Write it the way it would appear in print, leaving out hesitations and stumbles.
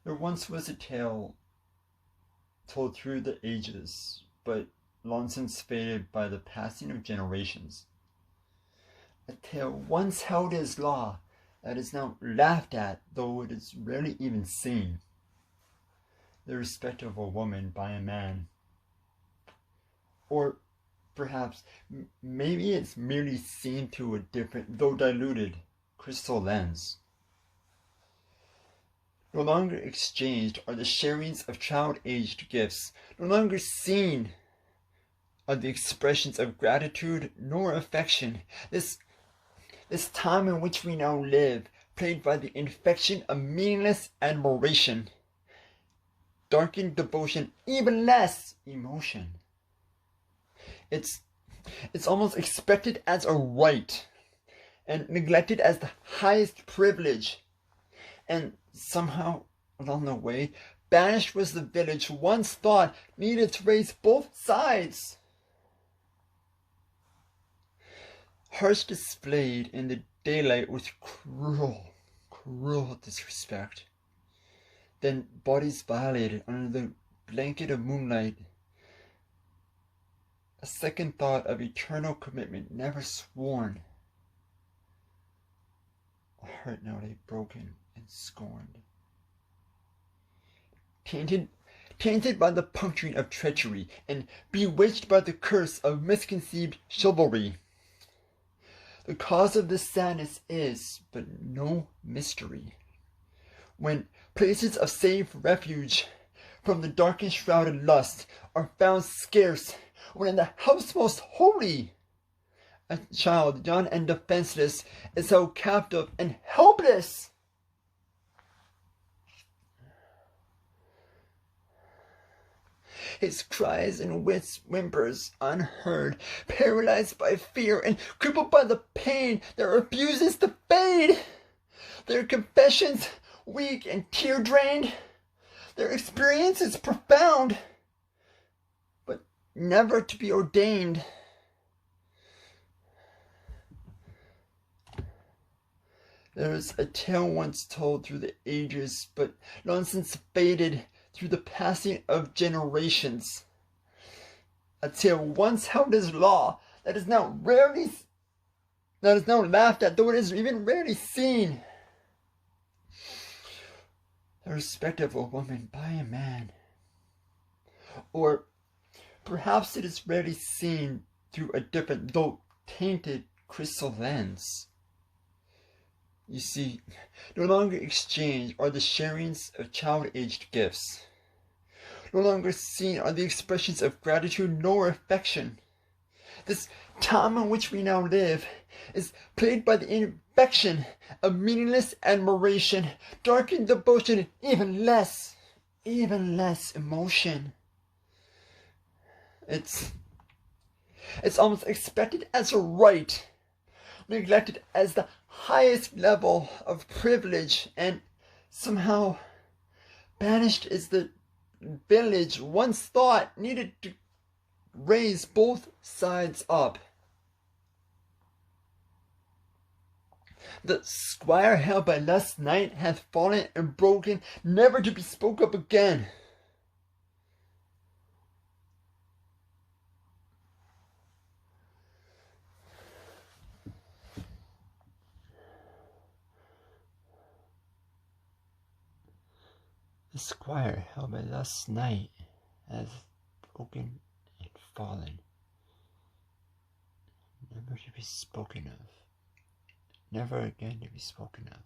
There once was a tale told through the ages, but long since faded by the passing of generations. A tale once held as law that is now laughed at, though it is rarely even seen. The respect of a woman by a man. Or perhaps, maybe it's merely seen through a different, though diluted, crystal lens. No longer exchanged are the sharings of child-aged gifts. No longer seen are the expressions of gratitude nor affection. This time in which we now live, plagued by the infection of meaningless admiration, darkened devotion, even less emotion. It's almost expected as a right, and neglected as the highest privilege. And somehow, along the way, Banished was the village once thought needed to raise both sides. Hearts displayed in the daylight with cruel disrespect. Then bodies violated under the blanket of moonlight. A second thought of eternal commitment never sworn. A heart now lay broken and scorned. Tainted by the puncturing of treachery, and bewitched by the curse of misconceived chivalry. The cause of this sadness is but no mystery. When places of safe refuge from the darkest shrouded lust are found scarce, when in the house most holy a child, young and defenseless, is held captive and helpless. His cries and whimpers unheard, paralyzed by fear and crippled by the pain that refuses to fade. Their confessions weak and tear-drained. Their experience is profound, but never to be ordained. There is a tale once told through the ages, but long since faded through the passing of generations. A tale once held as law that is now laughed at, though it is even rarely seen. The respect of a woman by a man. Or perhaps it is rarely seen through a different, though tainted, crystal lens. You see, no longer exchanged are the sharings of child-aged gifts. No longer seen are the expressions of gratitude nor affection. This time in which we now live is plagued by the infection of meaningless admiration, darkened devotion, and even less emotion. It's almost expected as a right, neglected as the highest level of privilege, and somehow Banished is the village once thought needed to raise both sides up. The Squire held by last night hath fallen and broken, never to be spoke of again. The Squire held by last night hath broken and fallen, never to be spoken of, never again to be spoken of.